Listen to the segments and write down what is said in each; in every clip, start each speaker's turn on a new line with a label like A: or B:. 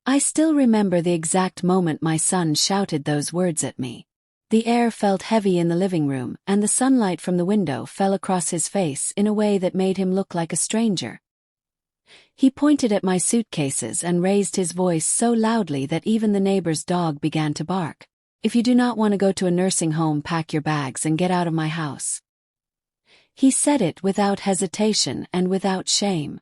A: I still remember the exact moment my son shouted those words at me. The air felt heavy in the living room, and the sunlight from the window fell across his face in a way that made him look like a stranger. He pointed at my suitcases and raised his voice so loudly that even the neighbor's dog began to bark. "If you do not want to go to a nursing home, pack your bags and get out of my house." He said it without hesitation and without shame.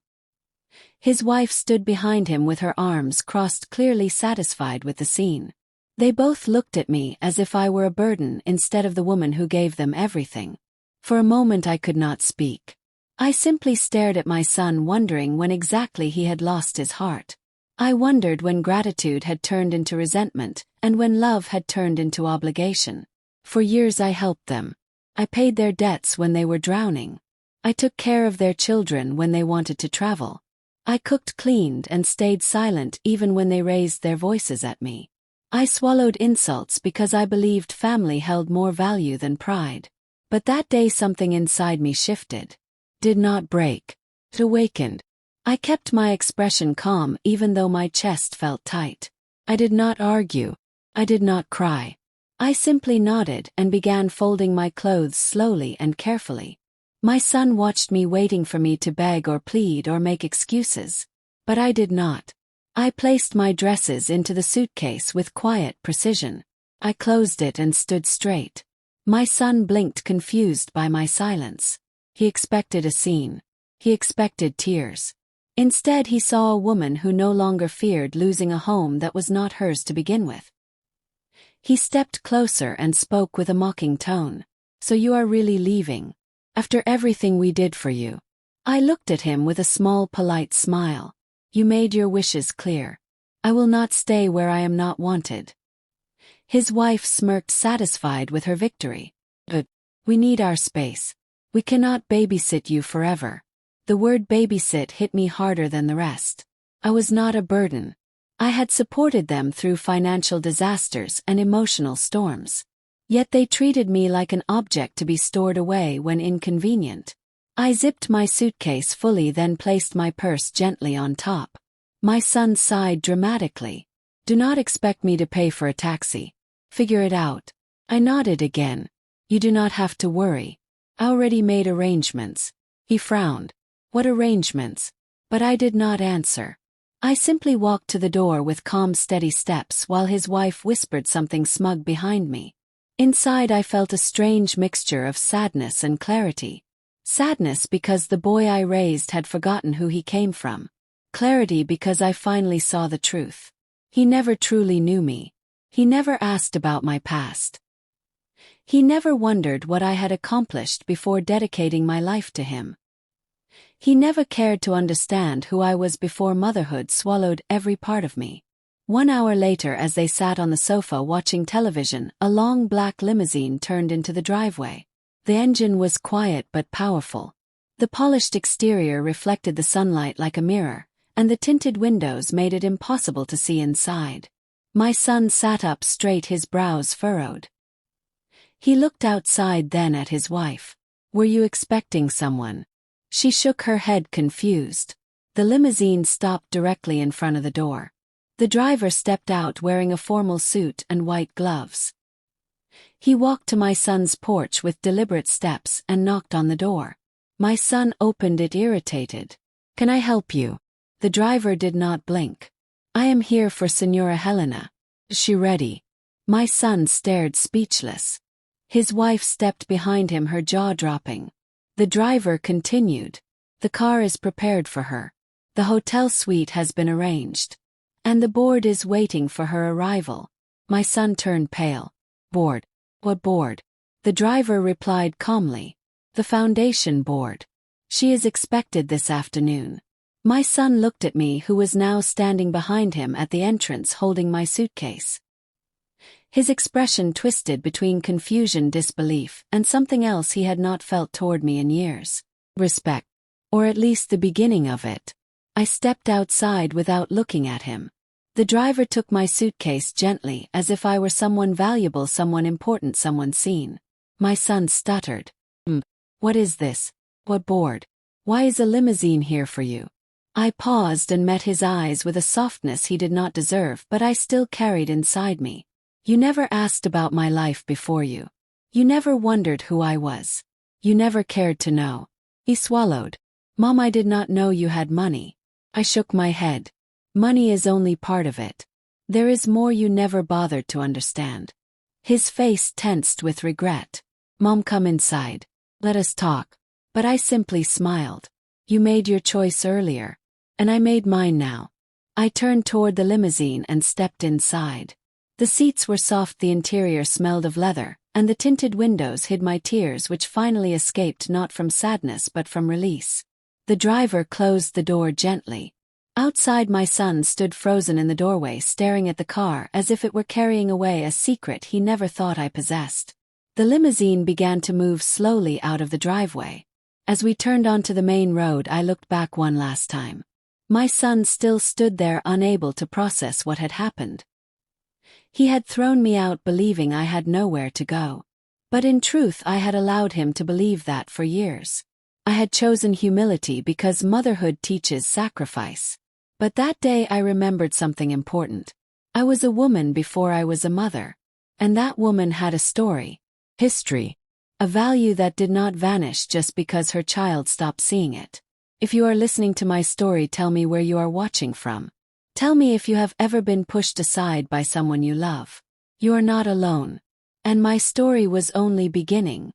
A: His wife stood behind him with her arms crossed, clearly satisfied with the scene. They both looked at me as if I were a burden instead of the woman who gave them everything. For a moment I could not speak. I simply stared at my son, wondering when exactly he had lost his heart. I wondered when gratitude had turned into resentment, and when love had turned into obligation. For years I helped them. I paid their debts when they were drowning. I took care of their children when they wanted to travel. I cooked, cleaned, and stayed silent even when they raised their voices at me. I swallowed insults because I believed family held more value than pride. But that day something inside me shifted. Did not break. It awakened. I kept my expression calm even though my chest felt tight. I did not argue. I did not cry. I simply nodded and began folding my clothes slowly and carefully. My son watched me, waiting for me to beg or plead or make excuses. But I did not. I placed my dresses into the suitcase with quiet precision. I closed it and stood straight. My son blinked, confused by my silence. He expected a scene. He expected tears. Instead, he saw a woman who no longer feared losing a home that was not hers to begin with. He stepped closer and spoke with a mocking tone. "So you are really leaving? After everything we did for you?" I looked at him with a small, polite smile. "You made your wishes clear. I will not stay where I am not wanted." His wife smirked, satisfied with her victory. "But we need our space. We cannot babysit you forever." The word babysit hit me harder than the rest. I was not a burden. I had supported them through financial disasters and emotional storms. Yet they treated me like an object to be stored away when inconvenient. I zipped my suitcase fully, then placed my purse gently on top. My son sighed dramatically. "Do not expect me to pay for a taxi. Figure it out." I nodded again. "You do not have to worry. I already made arrangements." He frowned. "What arrangements?" But I did not answer. I simply walked to the door with calm, steady steps while his wife whispered something smug behind me. Inside I felt a strange mixture of sadness and clarity. Sadness because the boy I raised had forgotten who he came from. Clarity because I finally saw the truth. He never truly knew me. He never asked about my past. He never wondered what I had accomplished before dedicating my life to him. He never cared to understand who I was before motherhood swallowed every part of me. 1 hour later, as they sat on the sofa watching television, a long black limousine turned into the driveway. The engine was quiet but powerful. The polished exterior reflected the sunlight like a mirror, and the tinted windows made it impossible to see inside. My son sat up straight, his brows furrowed. He looked outside, then at his wife. "Were you expecting someone?" She shook her head, confused. The limousine stopped directly in front of the door. The driver stepped out wearing a formal suit and white gloves. He walked to my son's porch with deliberate steps and knocked on the door. My son opened it, irritated. "Can I help you?" The driver did not blink. "I am here for Senora Helena. Is she ready?" My son stared, speechless. His wife stepped behind him, her jaw dropping. The driver continued. "The car is prepared for her. The hotel suite has been arranged. And the board is waiting for her arrival." My son turned pale. "Board? What board?" The driver replied calmly. "The foundation board. She is expected this afternoon." My son looked at me, who was now standing behind him at the entrance holding my suitcase. His expression twisted between confusion, disbelief, and something else he had not felt toward me in years. Respect. Or at least the beginning of it. I stepped outside without looking at him. The driver took my suitcase gently, as if I were someone valuable, someone important, someone seen. My son stuttered. What is this? What board? Why is a limousine here for you?" I paused and met his eyes with a softness he did not deserve, but I still carried inside me. You never asked about my life before you. You never wondered who I was. You never cared to know. He swallowed. Mom, I did not know you had money. I shook my head. Money is only part of it. There is more you never bothered to understand. His face tensed with regret. Mom, come inside. Let us talk. But I simply smiled. You made your choice earlier. And I made mine now. I turned toward the limousine and stepped inside. The seats were soft, the interior smelled of leather, and the tinted windows hid my tears, which finally escaped not from sadness but from release. The driver closed the door gently. Outside, my son stood frozen in the doorway, staring at the car as if it were carrying away a secret he never thought I possessed. The limousine began to move slowly out of the driveway. As we turned onto the main road, I looked back one last time. My son still stood there, unable to process what had happened. He had thrown me out believing I had nowhere to go. But in truth, I had allowed him to believe that for years. I had chosen humility because motherhood teaches sacrifice. But that day I remembered something important. I was a woman before I was a mother. And that woman had a story, history, a value that did not vanish just because her child stopped seeing it. If you are listening to my story, tell me where you are watching from. Tell me if you have ever been pushed aside by someone you love. You are not alone. And my story was only beginning.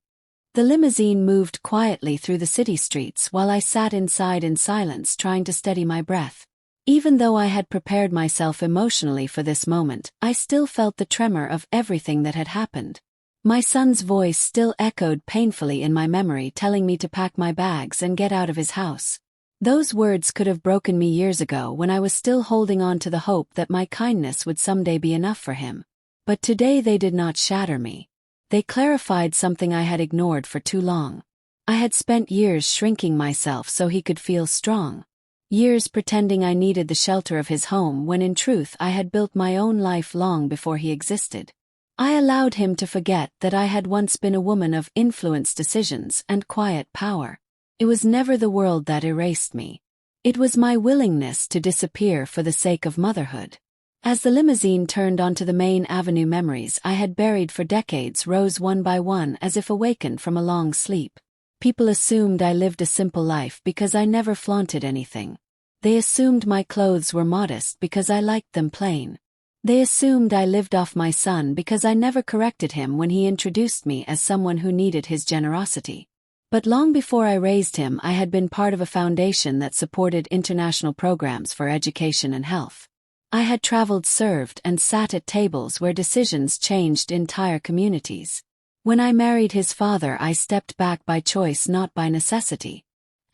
A: The limousine moved quietly through the city streets while I sat inside in silence, trying to steady my breath. Even though I had prepared myself emotionally for this moment, I still felt the tremor of everything that had happened. My son's voice still echoed painfully in my memory, telling me to pack my bags and get out of his house. Those words could have broken me years ago, when I was still holding on to the hope that my kindness would someday be enough for him. But today they did not shatter me. They clarified something I had ignored for too long. I had spent years shrinking myself so he could feel strong. Years pretending I needed the shelter of his home, when in truth I had built my own life long before he existed. I allowed him to forget that I had once been a woman of influence, decisions, and quiet power. It was never the world that erased me. It was my willingness to disappear for the sake of motherhood. As the limousine turned onto the main avenue, memories I had buried for decades rose one by one as if awakened from a long sleep. People assumed I lived a simple life because I never flaunted anything. They assumed my clothes were modest because I liked them plain. They assumed I lived off my son because I never corrected him when he introduced me as someone who needed his generosity. But long before I raised him, I had been part of a foundation that supported international programs for education and health. I had traveled, served, and sat at tables where decisions changed entire communities. When I married his father, I stepped back by choice, not by necessity.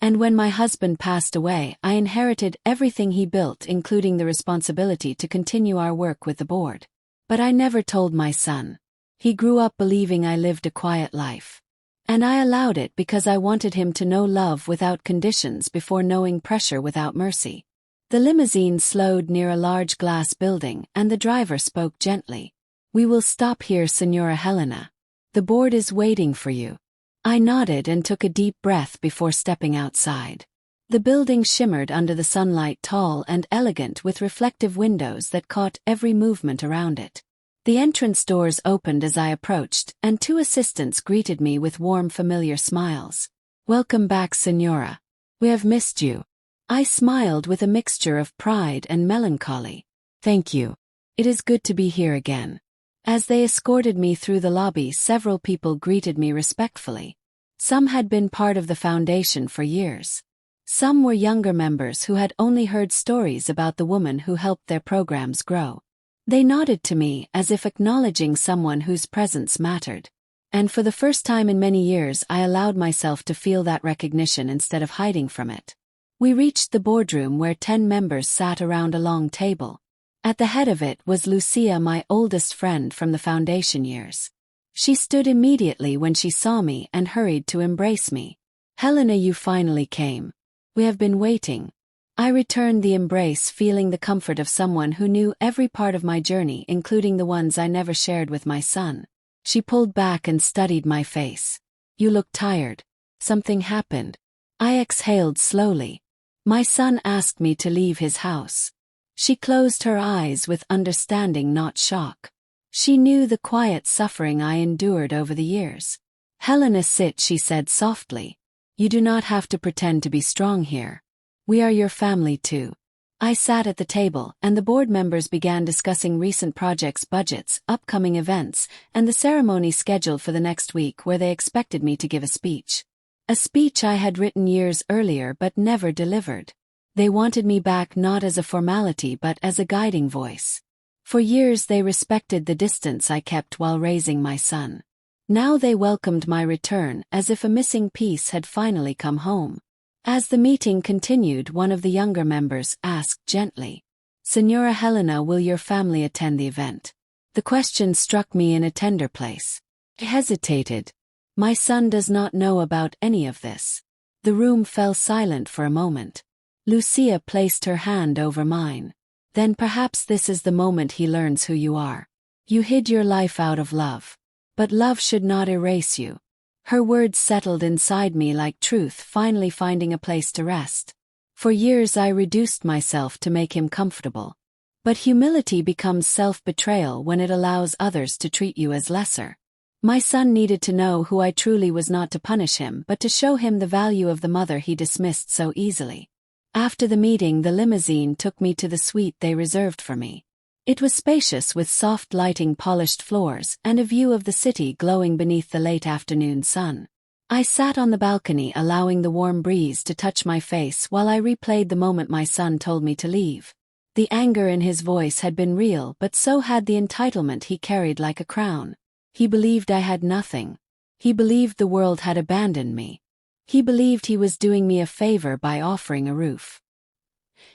A: And when my husband passed away, I inherited everything he built, including the responsibility to continue our work with the board. But I never told my son. He grew up believing I lived a quiet life. And I allowed it because I wanted him to know love without conditions before knowing pressure without mercy. The limousine slowed near a large glass building, and the driver spoke gently. "We will stop here, Senora Helena. The board is waiting for you." I nodded and took a deep breath before stepping outside. The building shimmered under the sunlight, tall and elegant, with reflective windows that caught every movement around it. The entrance doors opened as I approached, and two assistants greeted me with warm, familiar smiles. "Welcome back, Senora. We have missed you." I smiled with a mixture of pride and melancholy. "Thank you. It is good to be here again." As they escorted me through the lobby, several people greeted me respectfully. Some had been part of the foundation for years. Some were younger members who had only heard stories about the woman who helped their programs grow. They nodded to me as if acknowledging someone whose presence mattered. And for the first time in many years, I allowed myself to feel that recognition instead of hiding from it. We reached the boardroom where 10 members sat around a long table. At the head of it was Lucia, my oldest friend from the foundation years. She stood immediately when she saw me and hurried to embrace me. "Helena, you finally came. We have been waiting." I returned the embrace, feeling the comfort of someone who knew every part of my journey, including the ones I never shared with my son. She pulled back and studied my face. "You look tired. Something happened." I exhaled slowly. My son asked me to leave his house. She closed her eyes with understanding, not shock. She knew the quiet suffering I endured over the years. Helena, sit, she said softly. You do not have to pretend to be strong here. We are your family too. I sat at the table, and the board members began discussing recent projects, budgets, upcoming events, and the ceremony scheduled for the next week, where they expected me to give a speech. A speech I had written years earlier but never delivered. They wanted me back not as a formality but as a guiding voice. For years they respected the distance I kept while raising my son. Now they welcomed my return as if a missing piece had finally come home. As the meeting continued, one of the younger members asked gently, "Senora Helena, will your family attend the event?" The question struck me in a tender place. I hesitated. My son does not know about any of this. The room fell silent for a moment. Lucia placed her hand over mine. Then perhaps this is the moment he learns who you are. You hid your life out of love. But love should not erase you. Her words settled inside me like truth finally finding a place to rest. For years I reduced myself to make him comfortable. But humility becomes self-betrayal when it allows others to treat you as lesser. My son needed to know who I truly was, not to punish him but to show him the value of the mother he dismissed so easily. After the meeting, the limousine took me to the suite they reserved for me. It was spacious with soft lighting, polished floors, and a view of the city glowing beneath the late afternoon sun. I sat on the balcony, allowing the warm breeze to touch my face while I replayed the moment my son told me to leave. The anger in his voice had been real, but so had the entitlement he carried like a crown. He believed I had nothing. He believed the world had abandoned me. He believed he was doing me a favor by offering a roof.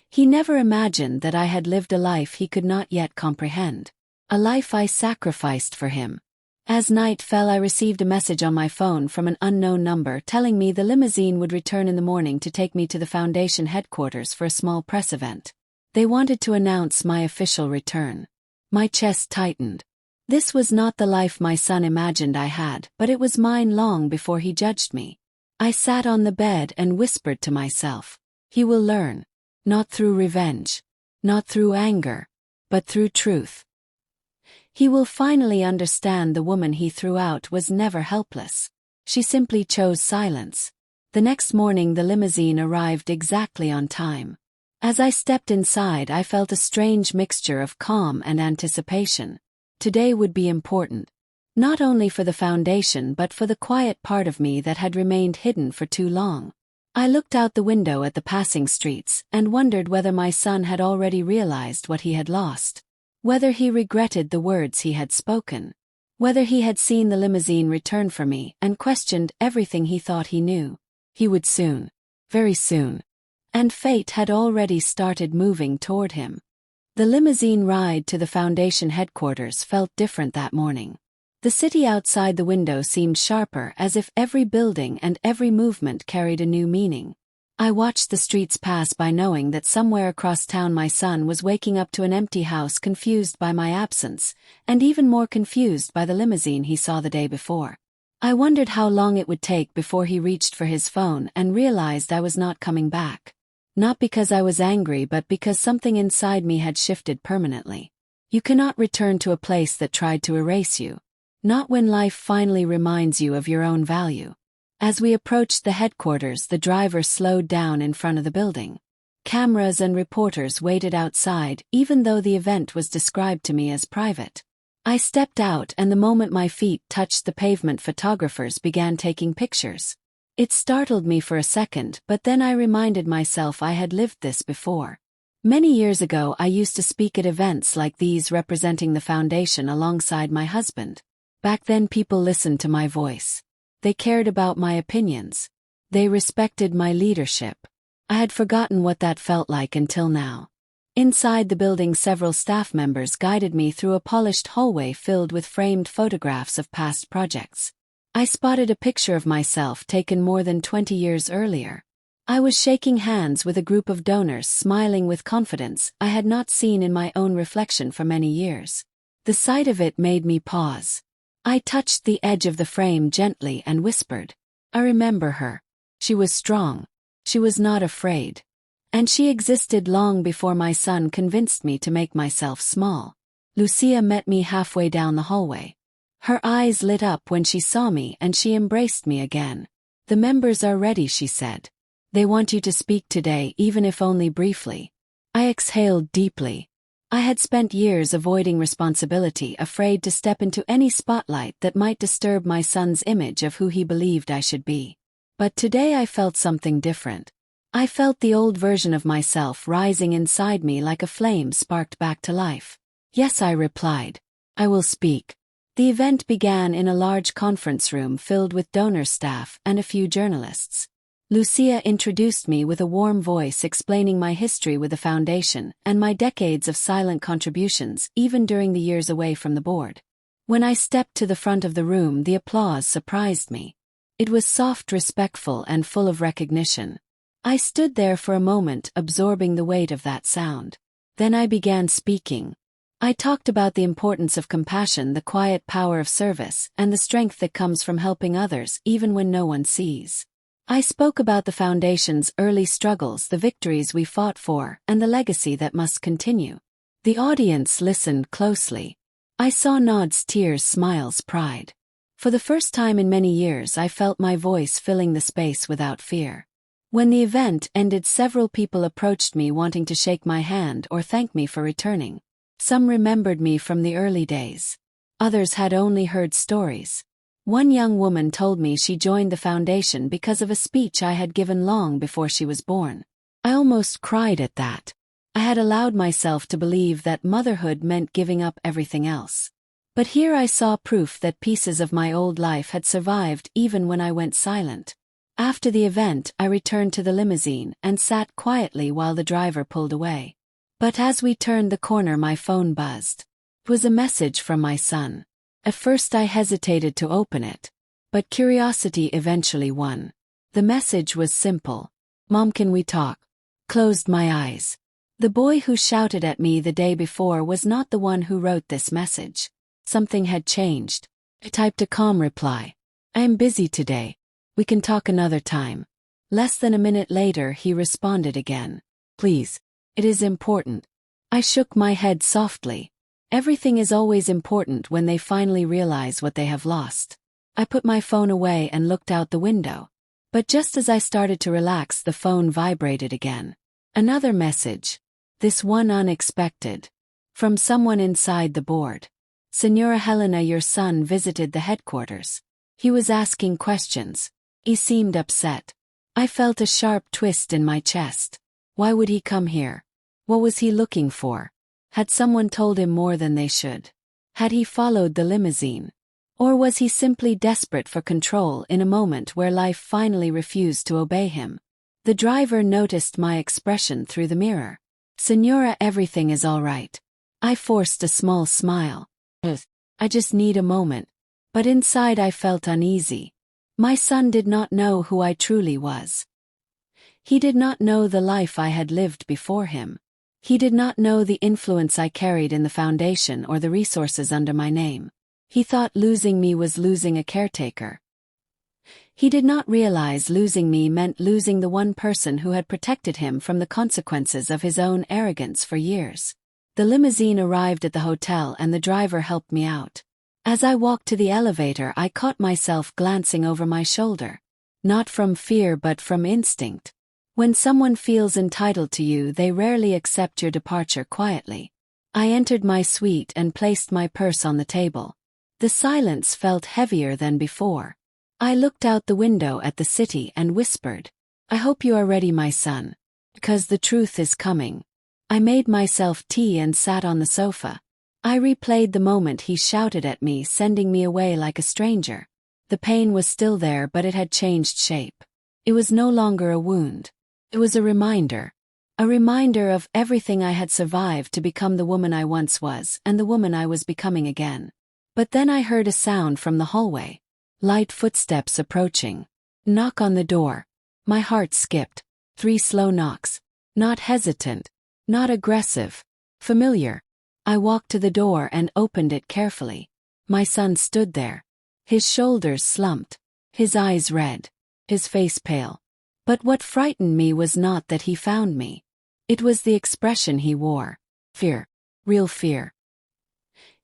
A: He never imagined that I had lived a life he could not yet comprehend. A life I sacrificed for him. As night fell, I received a message on my phone from an unknown number telling me the limousine would return in the morning to take me to the foundation headquarters for a small press event. They wanted to announce my official return. My chest tightened. This was not the life my son imagined I had, but it was mine long before he judged me. I sat on the bed and whispered to myself, he will learn. Not through revenge. Not through anger. But through truth. He will finally understand the woman he threw out was never helpless. She simply chose silence. The next morning the limousine arrived exactly on time. As I stepped inside, I felt a strange mixture of calm and anticipation. Today would be important. Not only for the foundation but for the quiet part of me that had remained hidden for too long. I looked out the window at the passing streets and wondered whether my son had already realized what he had lost. Whether he regretted the words he had spoken. Whether he had seen the limousine return for me and questioned everything he thought he knew. He would soon. Very soon. And fate had already started moving toward him. The limousine ride to the foundation headquarters felt different that morning. The city outside the window seemed sharper, as if every building and every movement carried a new meaning. I watched the streets pass by, knowing that somewhere across town my son was waking up to an empty house, confused by my absence, and even more confused by the limousine he saw the day before. I wondered how long it would take before he reached for his phone and realized I was not coming back. Not because I was angry, but because something inside me had shifted permanently. You cannot return to a place that tried to erase you. Not when life finally reminds you of your own value. As we approached the headquarters, the driver slowed down in front of the building. Cameras and reporters waited outside, even though the event was described to me as private. I stepped out, and the moment my feet touched the pavement, photographers began taking pictures. It startled me for a second, but then I reminded myself I had lived this before. Many years ago I used to speak at events like these, representing the foundation alongside my husband. Back then people listened to my voice. They cared about my opinions. They respected my leadership. I had forgotten what that felt like until now. Inside the building, several staff members guided me through a polished hallway filled with framed photographs of past projects. I spotted a picture of myself taken more than 20 years earlier. I was shaking hands with a group of donors, smiling with confidence I had not seen in my own reflection for many years. The sight of it made me pause. I touched the edge of the frame gently and whispered, "I remember her. She was strong. She was not afraid." And she existed long before my son convinced me to make myself small. Lucia met me halfway down the hallway. Her eyes lit up when she saw me and she embraced me again. "The members are ready," she said. "They want you to speak today, even if only briefly." I exhaled deeply. I had spent years avoiding responsibility, afraid to step into any spotlight that might disturb my son's image of who he believed I should be. But today I felt something different. I felt the old version of myself rising inside me like a flame sparked back to life. "Yes," I replied. "I will speak." The event began in a large conference room filled with donor staff and a few journalists. Lucia introduced me with a warm voice, explaining my history with the foundation and my decades of silent contributions, even during the years away from the board. When I stepped to the front of the room, the applause surprised me. It was soft, respectful, and full of recognition. I stood there for a moment, absorbing the weight of that sound. Then I began speaking. I talked about the importance of compassion, the quiet power of service, and the strength that comes from helping others even when no one sees. I spoke about the foundation's early struggles, the victories we fought for, and the legacy that must continue. The audience listened closely. I saw nods, tears, smiles, pride. For the first time in many years, I felt my voice filling the space without fear. When the event ended, several people approached me wanting to shake my hand or thank me for returning. Some remembered me from the early days. Others had only heard stories. One young woman told me she joined the foundation because of a speech I had given long before she was born. I almost cried at that. I had allowed myself to believe that motherhood meant giving up everything else. But here I saw proof that pieces of my old life had survived even when I went silent. After the event, I returned to the limousine and sat quietly while the driver pulled away. But as we turned the corner, my phone buzzed. It was a message from my son. At first I hesitated to open it, but curiosity eventually won. The message was simple. "Mom, can we talk?" Closed my eyes. The boy who shouted at me the day before was not the one who wrote this message. Something had changed. I typed a calm reply. "I am busy today. We can talk another time." Less than a minute later, he responded again. "Please. It is important." I shook my head softly. Everything is always important when they finally realize what they have lost. I put my phone away and looked out the window. But just as I started to relax, the phone vibrated again. Another message. This one unexpected. From someone inside the board. "Senora Helena, your son visited the headquarters. He was asking questions. He seemed upset." I felt a sharp twist in my chest. Why would he come here? What was he looking for? Had someone told him more than they should? Had he followed the limousine? Or was he simply desperate for control in a moment where life finally refused to obey him? The driver noticed my expression through the mirror. "Senora, everything is all right." I forced a small smile. "I just need a moment." But inside I felt uneasy. My son did not know who I truly was. He did not know the life I had lived before him. He did not know the influence I carried in the foundation or the resources under my name. He thought losing me was losing a caretaker. He did not realize losing me meant losing the one person who had protected him from the consequences of his own arrogance for years. The limousine arrived at the hotel and the driver helped me out. As I walked to the elevator, I caught myself glancing over my shoulder. Not from fear but from instinct. When someone feels entitled to you, they rarely accept your departure quietly. I entered my suite and placed my purse on the table. The silence felt heavier than before. I looked out the window at the city and whispered, "I hope you are ready, my son. Because the truth is coming." I made myself tea and sat on the sofa. I replayed the moment he shouted at me, sending me away like a stranger. The pain was still there, but it had changed shape. It was no longer a wound. It was a reminder. A reminder of everything I had survived to become the woman I once was and the woman I was becoming again. But then I heard a sound from the hallway. Light footsteps approaching. Knock on the door. My heart skipped. 3 slow knocks. Not hesitant. Not aggressive. Familiar. I walked to the door and opened it carefully. My son stood there. His shoulders slumped. His eyes red. His face pale. But what frightened me was not that he found me. It was the expression he wore. Fear. Real fear.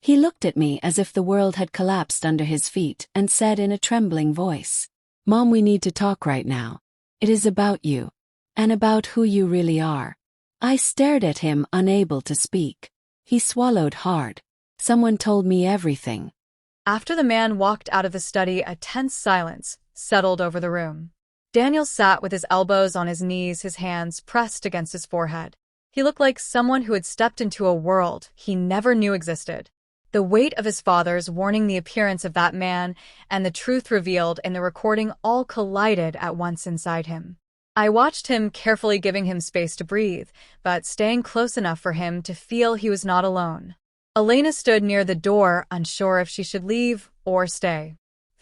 A: He looked at me as if the world had collapsed under his feet and said in a trembling voice, "Mom, we need to talk right now. It is about you. And about who you really are." I stared at him, unable to speak. He swallowed hard. "Someone told me everything."
B: After the man walked out of the study, a tense silence settled over the room. Daniel sat with his elbows on his knees, his hands pressed against his forehead. He looked like someone who had stepped into a world he never knew existed. The weight of his father's warning, the appearance of that man, and the truth revealed in the recording all collided at once inside him. I watched him, carefully giving him space to breathe, but staying close enough for him to feel he was not alone. Elena stood near the door, unsure if she should leave or stay.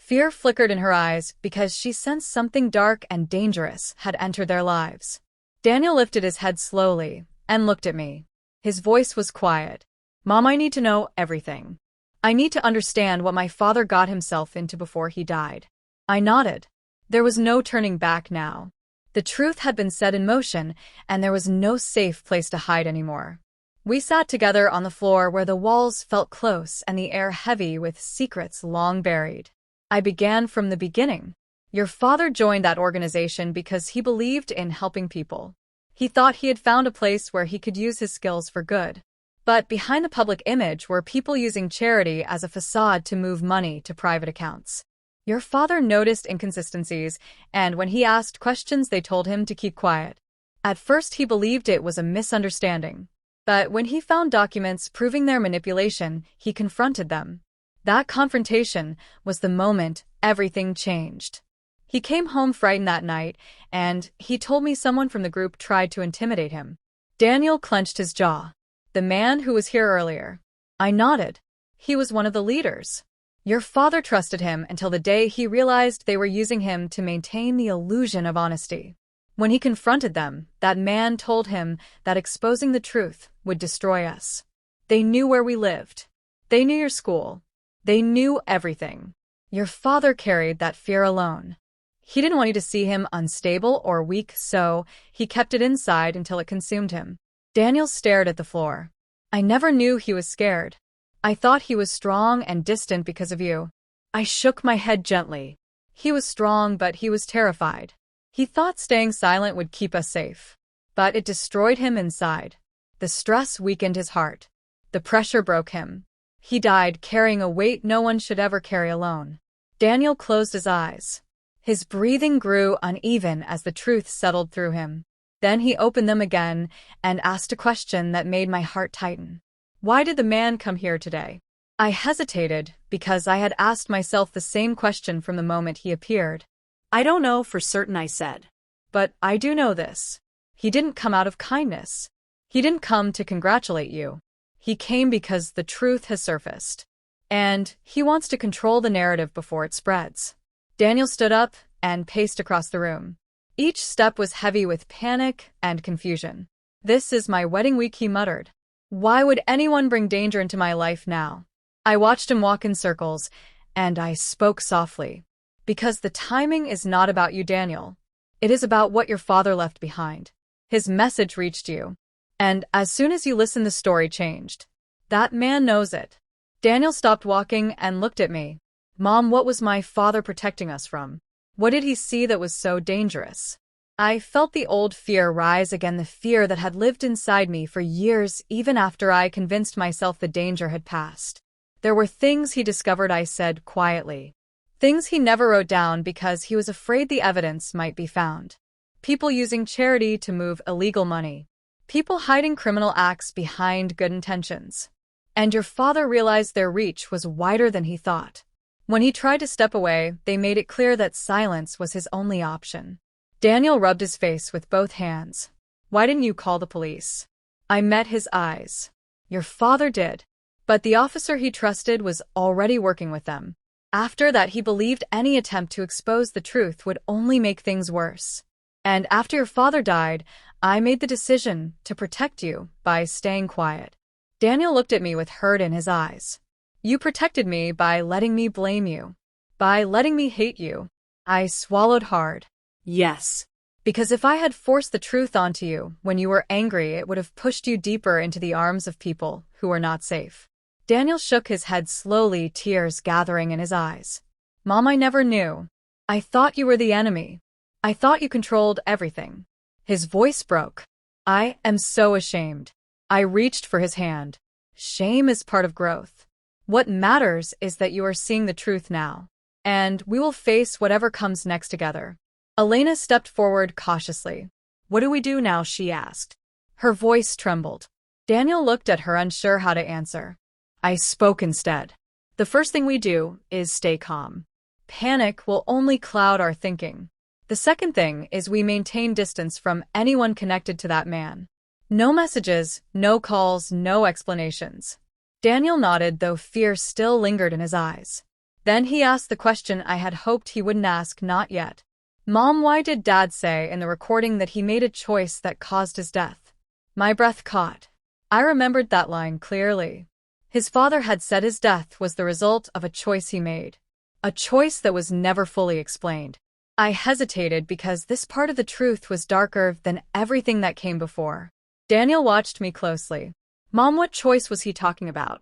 B: Fear flickered in her eyes because she sensed something dark and dangerous had entered their lives. Daniel lifted his head slowly and looked at me. His voice was quiet. "Mom, I need to know everything. I need to understand what my father got himself into before he died." I nodded. There was no turning back now. The truth had been set in motion, and there was no safe place to hide anymore. We sat together on the floor where the walls felt close and the air heavy with secrets long buried. I began from the beginning. Your father joined that organization because he believed in helping people. He thought he had found a place where he could use his skills for good. But behind the public image were people using charity as a facade to move money to private accounts. Your father noticed inconsistencies, and when he asked questions, they told him to keep quiet. At first, he believed it was a misunderstanding. But when he found documents proving their manipulation, he confronted them. That confrontation was the moment everything changed. He came home frightened that night, and he told me someone from the group tried to intimidate him. Daniel clenched his jaw. "The man who was here earlier." I nodded. "He was one of the leaders. Your father trusted him until the day he realized they were using him to maintain the illusion of honesty. When he confronted them, that man told him that exposing the truth would destroy us. They knew where we lived. They knew your school. They knew everything. Your father carried that fear alone. He didn't want you to see him unstable or weak, so he kept it inside until it consumed him." Daniel stared at the floor. "I never knew he was scared. I thought he was strong and distant because of you." I shook my head gently. "He was strong, but he was terrified. He thought staying silent would keep us safe. But it destroyed him inside. The stress weakened his heart. The pressure broke him. He died carrying a weight no one should ever carry alone." Daniel closed his eyes. His breathing grew uneven as the truth settled through him. Then he opened them again and asked a question that made my heart tighten. "Why did the man come here today?" I hesitated because I had asked myself the same question from the moment he appeared. "I don't know for certain," I said. "But I do know this. He didn't come out of kindness. He didn't come to congratulate you. He came because the truth has surfaced. And he wants to control the narrative before it spreads." Daniel stood up and paced across the room. Each step was heavy with panic and confusion. "This is my wedding week," he muttered. "Why would anyone bring danger into my life now?" I watched him walk in circles, and I spoke softly. "Because the timing is not about you, Daniel. It is about what your father left behind. His message reached you. And as soon as you listened, the story changed. That man knows it." Daniel stopped walking and looked at me. "Mom, what was my father protecting us from? What did he see that was so dangerous?" I felt the old fear rise again, the fear that had lived inside me for years, even after I convinced myself the danger had passed. "There were things he discovered," I said quietly. "Things he never wrote down because he was afraid the evidence might be found. People using charity to move illegal money. People hiding criminal acts behind good intentions. And your father realized their reach was wider than he thought. When he tried to step away, they made it clear that silence was his only option." Daniel rubbed his face with both hands. "Why didn't you call the police?" I met his eyes. "Your father did. But the officer he trusted was already working with them. After that, he believed any attempt to expose the truth would only make things worse. And after your father died, I made the decision to protect you by staying quiet." Daniel looked at me with hurt in his eyes. "You protected me by letting me blame you. By letting me hate you." I swallowed hard. "Yes. Because if I had forced the truth onto you when you were angry, it would have pushed you deeper into the arms of people who are not safe. Daniel shook his head slowly, tears gathering in his eyes. Mom, I never knew. I thought you were the enemy. I thought you controlled everything. His voice broke. I am so ashamed. I reached for his hand. Shame is part of growth. What matters is that you are seeing the truth now. And we will face whatever comes next together. Elena stepped forward cautiously. What do we do now? She asked. Her voice trembled. Daniel looked at her, unsure how to answer. I spoke instead. The first thing we do is stay calm. Panic will only cloud our thinking. The second thing is we maintain distance from anyone connected to that man. No messages, no calls, no explanations. Daniel nodded, though fear still lingered in his eyes. Then he asked the question I had hoped he wouldn't ask, not yet. Mom, why did Dad say in the recording that he made a choice that caused his death? My breath caught. I remembered that line clearly. His father had said his death was the result of a choice he made. A choice that was never fully explained. I hesitated because this part of the truth was darker than everything that came before. Daniel watched me closely. Mom, what choice was he talking about?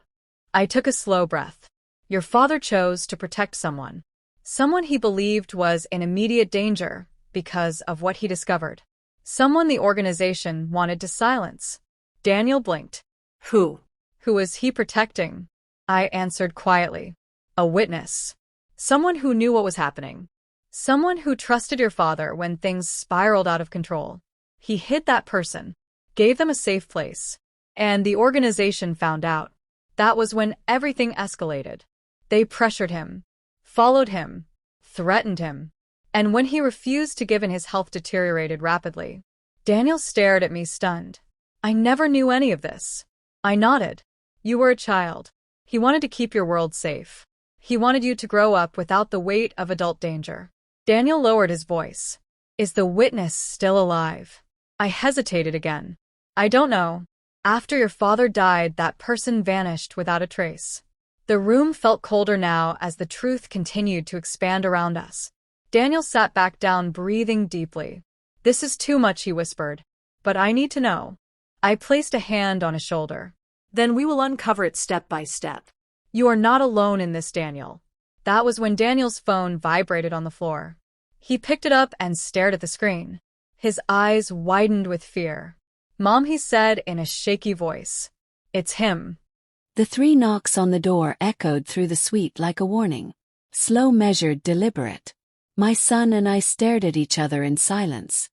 B: I took a slow breath. Your father chose to protect someone. Someone he believed was in immediate danger because of what he discovered. Someone the organization wanted to silence. Daniel blinked. Who? Who was he protecting? I answered quietly. A witness. Someone who knew what was happening. Someone who trusted your father when things spiraled out of control. He hid that person, gave them a safe place. And the organization found out. That was when everything escalated. They pressured him, followed him, threatened him. And when he refused to give in, his health deteriorated rapidly. Daniel stared at me, stunned. I never knew any of this. I nodded. You were a child. He wanted to keep your world safe. He wanted you to grow up without the weight of adult danger. Daniel lowered his voice. Is the witness still alive? I hesitated again. I don't know. After your father died, that person vanished without a trace. The room felt colder now as the truth continued to expand around us. Daniel sat back down, breathing deeply. This is too much, he whispered. But I need to know. I placed a hand on his shoulder. Then we will uncover it step by step. You are not alone in this, Daniel. That was when Daniel's phone vibrated on the floor. He picked it up and stared at the screen. His eyes widened with fear. Mom, he said in a shaky voice. It's him.
A: The 3 knocks on the door echoed through the suite like a warning. Slow, measured, deliberate. My son and I stared at each other in silence.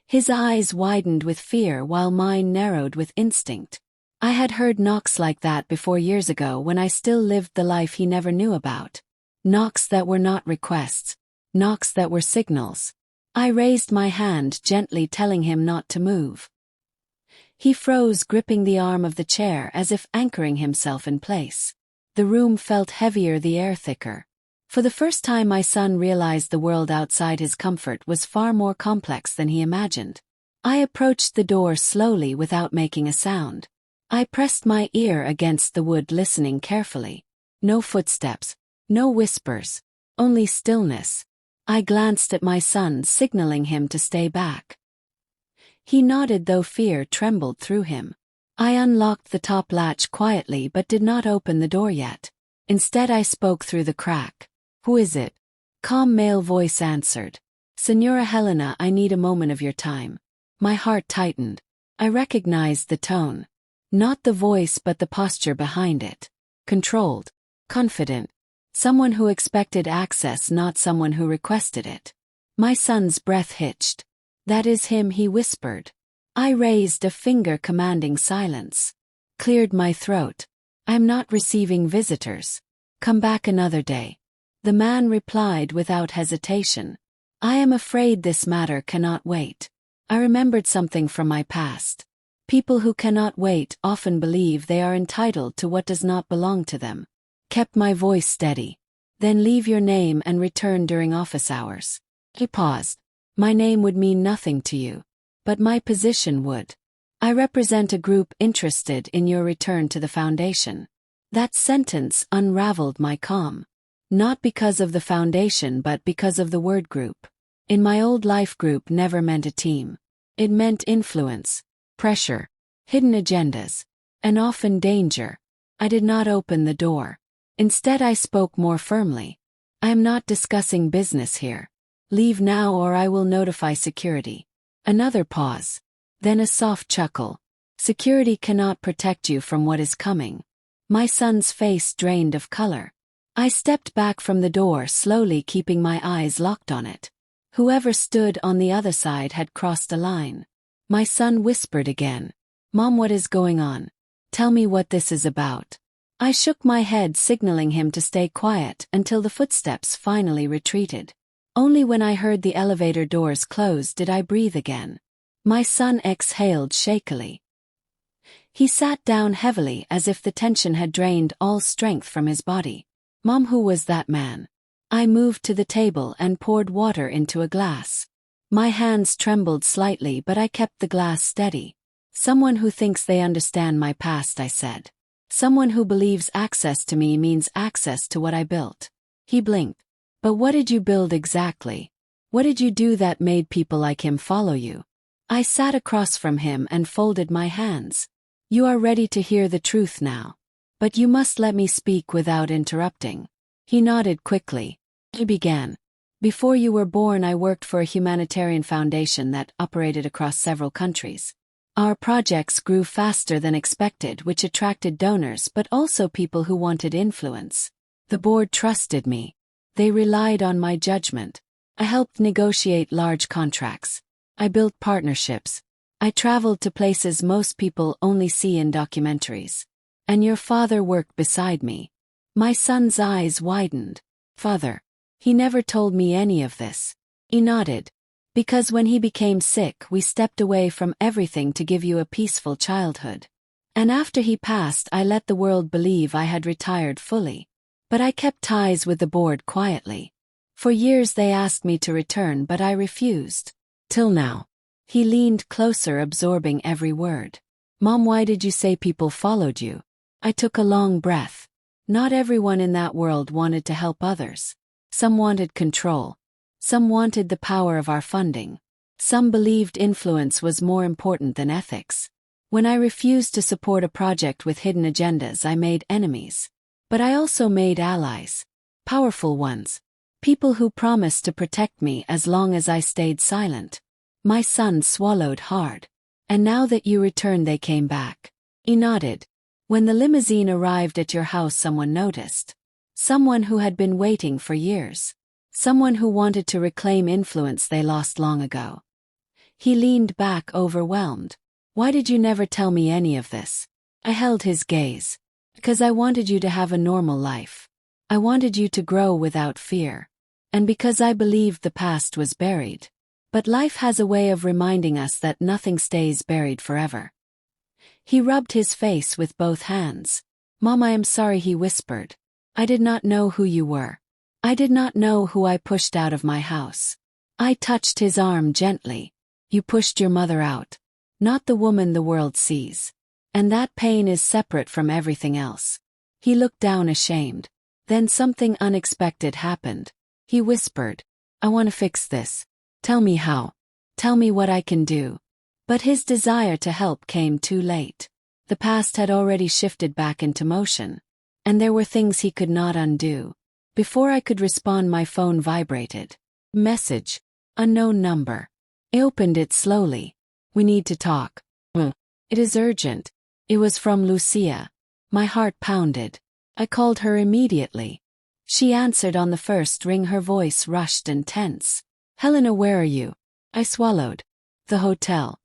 A: His eyes widened with fear while mine narrowed with instinct. I had heard knocks like that before, years ago, when I still lived the life he never knew about. Knocks that were not requests. Knocks that were signals. I raised my hand, gently telling him not to move. He froze, gripping the arm of the chair as if anchoring himself in place. The room felt heavier, the air thicker. For the first time, my son realized the world outside his comfort was far more complex than he imagined. I approached the door slowly without making a sound. I pressed my ear against the wood, listening carefully. No footsteps, no whispers, only stillness. I glanced at my son, signaling him to stay back. He nodded, though fear trembled through him. I unlocked the top latch quietly but did not open the door yet. Instead, I spoke through the crack. Who is it? Calm male voice answered. Senora Helena, I need a moment of your time. My heart tightened. I recognized the tone. Not the voice but the posture behind it. Controlled. Confident. Someone who expected access, not someone who requested it. My son's breath hitched. That is him, he whispered. I raised a finger, commanding silence. Cleared my throat. I'm not receiving visitors. Come back another day. The man replied without hesitation. I am afraid this matter cannot wait. I remembered something from my past. People who cannot wait often believe they are entitled to what does not belong to them. Kept my voice steady. Then leave your name and return during office hours. He paused. My name would mean nothing to you, but my position would. I represent a group interested in your return to the Foundation. That sentence unraveled my calm. Not because of the Foundation but because of the word group. in my old life group never meant a team. It meant influence, pressure, hidden agendas, and often danger. I did not open the door. Instead, I spoke more firmly. I am not discussing business here. Leave now or I will notify security. Another pause. Then a soft chuckle. Security cannot protect you from what is coming. My son's face drained of color. I stepped back from the door, slowly keeping my eyes locked on it. Whoever stood on the other side had crossed a line. My son whispered again. Mom, what is going on? Tell me what this is about. I shook my head, signaling him to stay quiet until the footsteps finally retreated. Only when I heard the elevator doors close did I breathe again. My son exhaled shakily. He sat down heavily as if the tension had drained all strength from his body. Mom, who was that man? I moved to the table and poured water into a glass. My hands trembled slightly, but I kept the glass steady. Someone who thinks they understand my past, I said. Someone who believes access to me means access to what I built. He blinked. But what did you build exactly? What did you do that made people like him follow you? I sat across from him and folded my hands. You are ready to hear the truth now. But you must let me speak without interrupting. He nodded quickly. He began. Before you were born, I worked for a humanitarian foundation that operated across several countries. Our projects grew faster than expected, which attracted donors but also people who wanted influence. The board trusted me. They relied on my judgment. I helped negotiate large contracts. I built partnerships. I traveled to places most people only see in documentaries. And your father worked beside me. My son's eyes widened. Father. He never told me any of this. He nodded. Because when he became sick, we stepped away from everything to give you a peaceful childhood. And after he passed, I let the world believe I had retired fully. But I kept ties with the board quietly. For years they asked me to return, but I refused. Till now. He leaned closer, absorbing every word. Mom, why did you say people followed you? I took a long breath. Not everyone in that world wanted to help others. Some wanted control. Some wanted the power of our funding. Some believed influence was more important than ethics. When I refused to support a project with hidden agendas, I made enemies. But I also made allies. Powerful ones. People who promised to protect me as long as I stayed silent. My son swallowed hard. And now that you returned, they came back. He nodded. When the limousine arrived at your house, someone noticed. Someone who had been waiting for years. Someone who wanted to reclaim influence they lost long ago. He leaned back, overwhelmed. Why did you never tell me any of this? I held his gaze. Because I wanted you to have a normal life. I wanted you to grow without fear. And because I believed the past was buried. But life has a way of reminding us that nothing stays buried forever. He rubbed his face with both hands. Mom, I am sorry, he whispered. I did not know who you were. I did not know who I pushed out of my house. I touched his arm gently. You pushed your mother out. Not the woman the world sees. And that pain is separate from everything else. He looked down, ashamed. Then something unexpected happened. He whispered, I want to fix this. Tell me how. Tell me what I can do. But his desire to help came too late. The past had already shifted back into motion. And there were things he could not undo. Before I could respond, my phone vibrated. Message. Unknown number. I opened it slowly. We need to talk. It is urgent. It was from Lucia. My heart pounded. I called her immediately. She answered on the first ring, her voice rushed and tense. Helena, where are you? I swallowed. The hotel.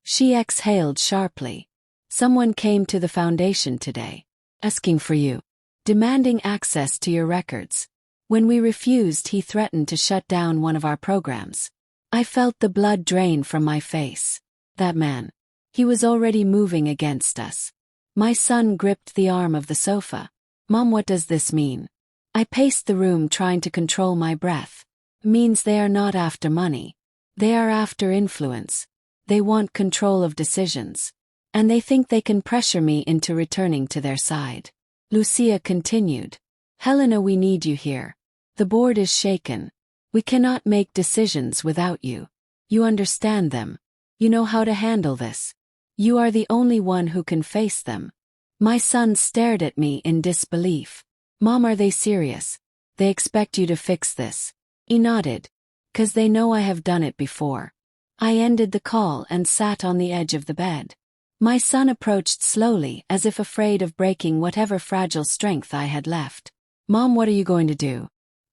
A: She exhaled sharply. Someone came to the foundation today. Asking for you. Demanding access to your records. When we refused, he threatened to shut down one of our programs. I felt the blood drain from my face. That man. He was already moving against us. My son gripped the arm of the sofa. Mom, what does this mean? I paced the room, trying to control my breath. Means they are not after money. They are after influence. They want control of decisions. And they think they can pressure me into returning to their side. Lucia continued. Helena, we need you here. The board is shaken. We cannot make decisions without you. You understand them. You know how to handle this. You are the only one who can face them. My son stared at me in disbelief. Mom, are they serious? They expect you to fix this. He nodded. 'Cause they know I have done it before. I ended the call and sat on the edge of the bed. My son approached slowly, as if afraid of breaking whatever fragile strength I had left. Mom, what are you going to do?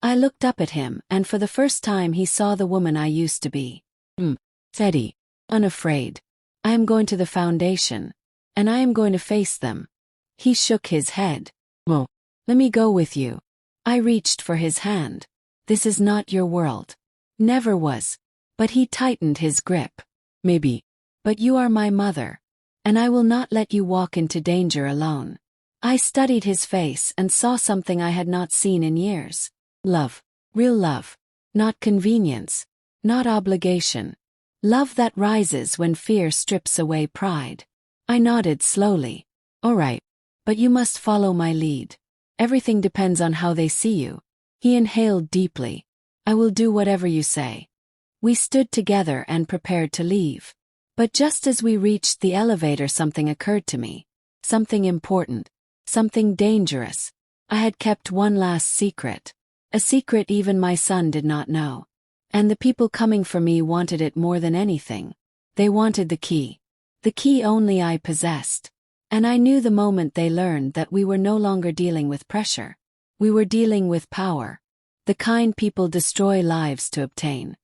A: I looked up at him, and for the first time he saw the woman I used to be. Said he, unafraid. I am going to the foundation. And I am going to face them. He shook his head. Well, let me go with you. I reached for his hand. This is not your world. Never was. But he tightened his grip. Maybe. But you are my mother. And I will not let you walk into danger alone. I studied his face and saw something I had not seen in years. Love. Real love. Not convenience. Not obligation. Love that rises when fear strips away pride. I nodded slowly. All right. But you must follow my lead. Everything depends on how they see you. He inhaled deeply. I will do whatever you say. We stood together and prepared to leave. But just as we reached the elevator, something occurred to me. Something important. Something dangerous. I had kept one last secret. A secret even my son did not know. And the people coming for me wanted it more than anything. They wanted the key. The key only I possessed. And I knew the moment they learned that we were no longer dealing with pressure. We were dealing with power. The kind people destroy lives to obtain.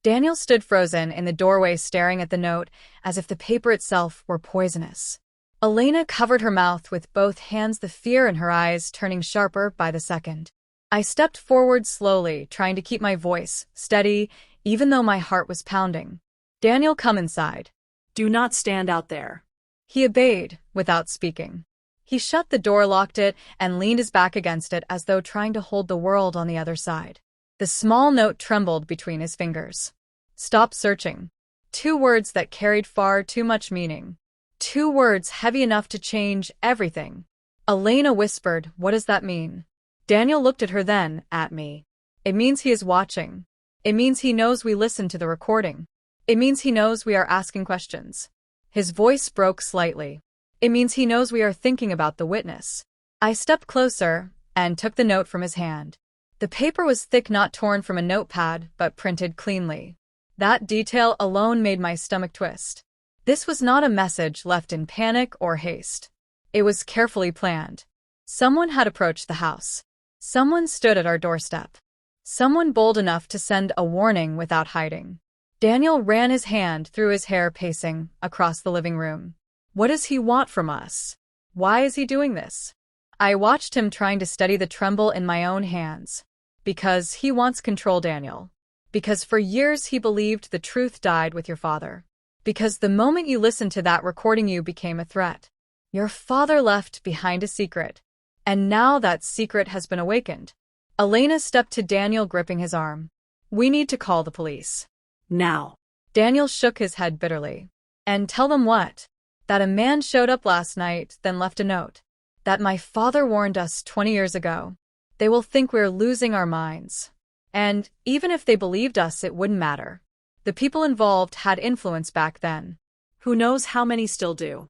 B: Daniel stood frozen in the doorway, staring at the note as if the paper itself were poisonous. Elena covered her mouth with both hands, the fear in her eyes turning sharper by the second. I stepped forward slowly, trying to keep my voice steady, even though my heart was pounding. Daniel, come inside.
C: Do not stand out there.
B: He obeyed, without speaking. He shut the door, locked it, and leaned his back against it as though trying to hold the world on the other side. The small note trembled between his fingers. Stop searching. 2 words that carried far too much meaning. 2 words heavy enough to change everything. Elena whispered, what does that mean? Daniel looked at her, then at me. It means he is watching. It means he knows we listened to the recording. It means he knows we are asking questions. His voice broke slightly. It means he knows we are thinking about the witness. I stepped closer and took the note from his hand. The paper was thick, not torn from a notepad, but printed cleanly. That detail alone made my stomach twist. This was not a message left in panic or haste. It was carefully planned. Someone had approached the house. Someone stood at our doorstep. Someone bold enough to send a warning without hiding. Daniel ran his hand through his hair, pacing across the living room. What does he want from us? Why is he doing this? I watched him, trying to steady the tremble in my own hands. Because he wants control, Daniel. Because for years he believed the truth died with your father. Because the moment you listened to that recording, you became a threat. Your father left behind a secret. And now that secret has been awakened. Elena stepped to Daniel, gripping his arm. We need to call the police.
C: Now.
B: Daniel shook his head bitterly. And tell them what? That a man showed up last night, then left a note. That my father warned us 20 years ago. They will think we're losing our minds. And even if they believed us, it wouldn't matter. The people involved had influence back then.
C: Who knows how many still do?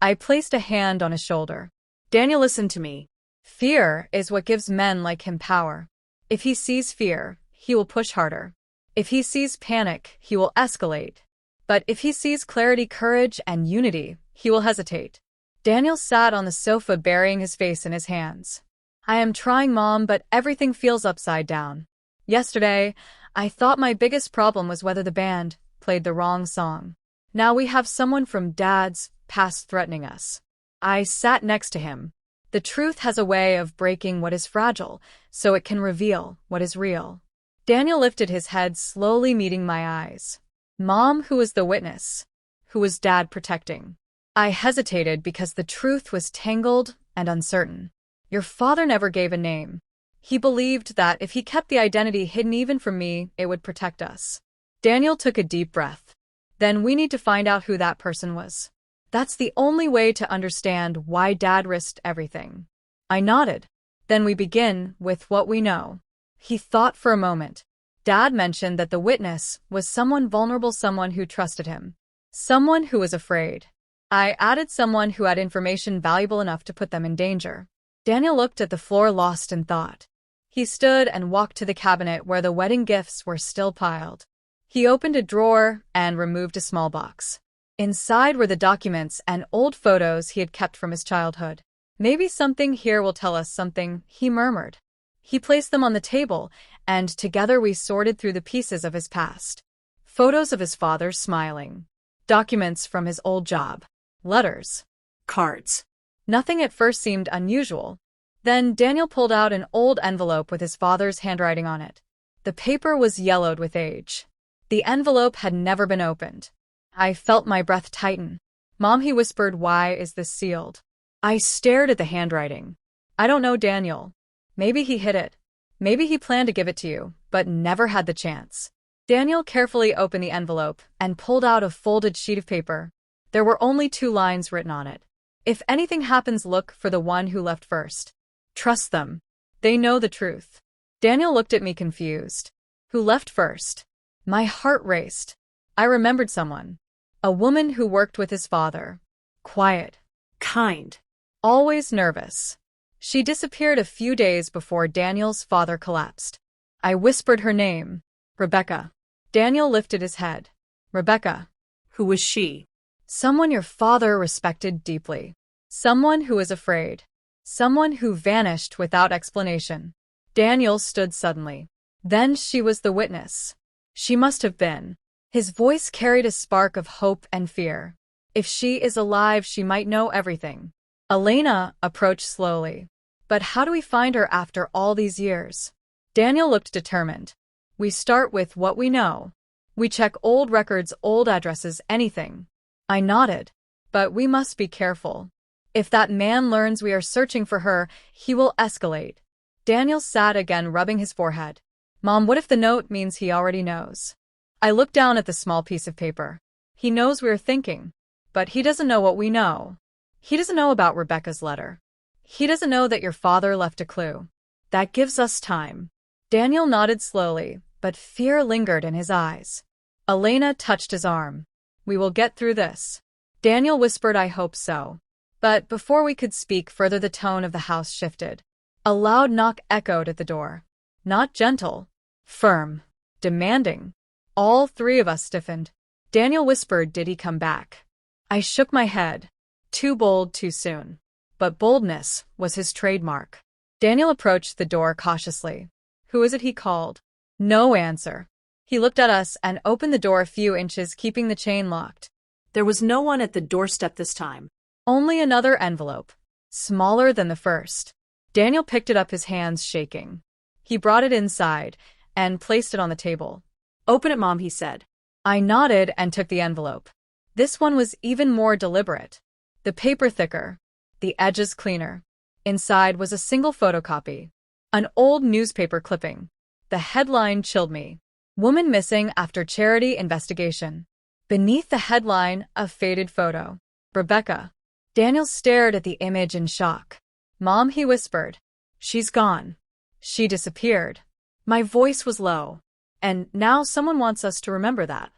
B: I placed a hand on his shoulder. Daniel, listen to me. Fear is what gives men like him power. If he sees fear, he will push harder. If he sees panic, he will escalate. But if he sees clarity, courage, and unity, he will hesitate. Daniel sat on the sofa, burying his face in his hands. I am trying, Mom, but everything feels upside down. Yesterday, I thought my biggest problem was whether the band played the wrong song. Now we have someone from Dad's past threatening us. I sat next to him. The truth has a way of breaking what is fragile, so it can reveal what is real. Daniel lifted his head, slowly meeting my eyes. Mom, who was the witness? Who was Dad protecting? I hesitated because the truth was tangled and uncertain. Your father never gave a name. He believed that if he kept the identity hidden even from me, it would protect us. Daniel took a deep breath. Then we need to find out who that person was. That's the only way to understand why Dad risked everything. I nodded. Then we begin with what we know. He thought for a moment. Dad mentioned that the witness was someone vulnerable, someone who trusted him, someone who was afraid. I added someone who had information valuable enough to put them in danger. Daniel looked at the floor, lost in thought. He stood and walked to the cabinet where the wedding gifts were still piled. He opened a drawer and removed a small box. Inside were the documents and old photos he had kept from his childhood. Maybe something here will tell us something, he murmured. He placed them on the table, and together we sorted through the pieces of his past. Photos of his father smiling. Documents from his old job. Letters.
C: Cards.
B: Nothing at first seemed unusual. Then Daniel pulled out an old envelope with his father's handwriting on it. The paper was yellowed with age. The envelope had never been opened. I felt my breath tighten. Mom, he whispered, why is this sealed? I stared at the handwriting. I don't know, Daniel. Maybe he hid it. Maybe he planned to give it to you, but never had the chance. Daniel carefully opened the envelope and pulled out a folded sheet of paper. There were only 2 lines written on it. If anything happens, look for the one who left first. Trust them. They know the truth. Daniel looked at me confused. Who left first? My heart raced. I remembered someone. A woman who worked with his father. Quiet.
C: Kind.
B: Always nervous. She disappeared a few days before Daniel's father collapsed. I whispered her name. Rebecca. Daniel lifted his head. Rebecca.
C: Who was she?
B: Someone your father respected deeply. Someone who was afraid. Someone who vanished without explanation. Daniel stood suddenly. Then she was the witness. She must have been. His voice carried a spark of hope and fear. If she is alive, she might know everything. Elena approached slowly. But how do we find her after all these years? Daniel looked determined. We start with what we know. We check old records, old addresses, anything. I nodded. But we must be careful. If that man learns we are searching for her, he will escalate. Daniel sat again, rubbing his forehead. Mom, what if the note means he already knows? I looked down at the small piece of paper. He knows we're thinking. But he doesn't know what we know. He doesn't know about Rebecca's letter. He doesn't know that your father left a clue. That gives us time. Daniel nodded slowly, but fear lingered in his eyes. Elena touched his arm. We will get through this. Daniel whispered, I hope so. But before we could speak further, the tone of the house shifted. A loud knock echoed at the door. Not gentle. Firm. Demanding. All 3 of us stiffened. Daniel whispered, did he come back? I shook my head. Too bold, too soon. But boldness was his trademark. Daniel approached the door cautiously. Who is it, he called. No answer. He looked at us and opened the door a few inches, keeping the chain locked.
C: There was no one at the doorstep this time.
B: Only another envelope. Smaller than the first. Daniel picked it up, his hands shaking. He brought it inside and placed it on the table.
C: Open it, Mom, he said.
B: I nodded and took the envelope. This one was even more deliberate. The paper thicker. The edges cleaner. Inside was a single photocopy. An old newspaper clipping. The headline chilled me. Woman missing after charity investigation. Beneath the headline, a faded photo. Rebecca. Daniel stared at the image in shock. Mom, he whispered. She's gone. She disappeared. My voice was low. And now someone wants us to remember that.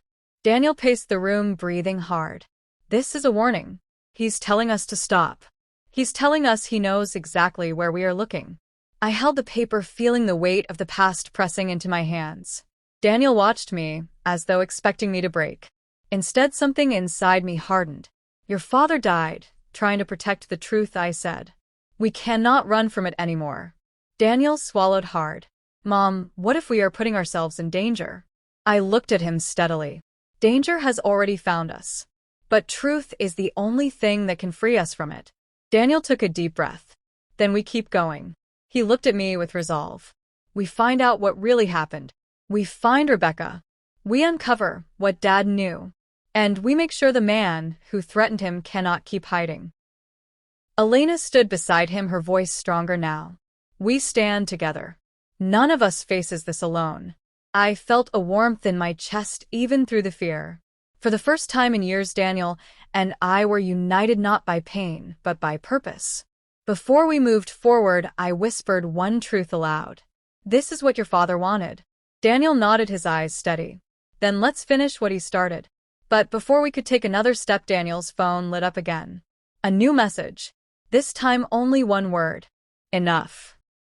B: Daniel paced the room, breathing hard. This is a warning. He's telling us to stop. He's telling us he knows exactly where we are looking. I held the paper, feeling the weight of the past pressing into my hands. Daniel watched me, as though expecting me to break. Instead, something inside me hardened. Your father died, trying to protect the truth, I said. We cannot run from it anymore. Daniel swallowed hard. Mom, what if we are putting ourselves in danger? I looked at him steadily. Danger has already found us. But truth is the only thing that can free us from it. Daniel took a deep breath. Then we keep going. He looked at me with resolve. We find out what really happened. We find Rebecca. We uncover what Dad knew. And we make sure the man who threatened him cannot keep hiding. Elena stood beside him, her voice stronger now. We stand together. None of us faces this alone. I felt a warmth in my chest even through the fear. For the first time in years, Daniel and I were united not by pain, but by purpose. Before we moved forward, I whispered one truth aloud. This is what your father wanted. Daniel nodded, his eyes steady. Then let's finish what he started. But before we could take another step, Daniel's phone lit up again. A new message. This time only one word. Enough.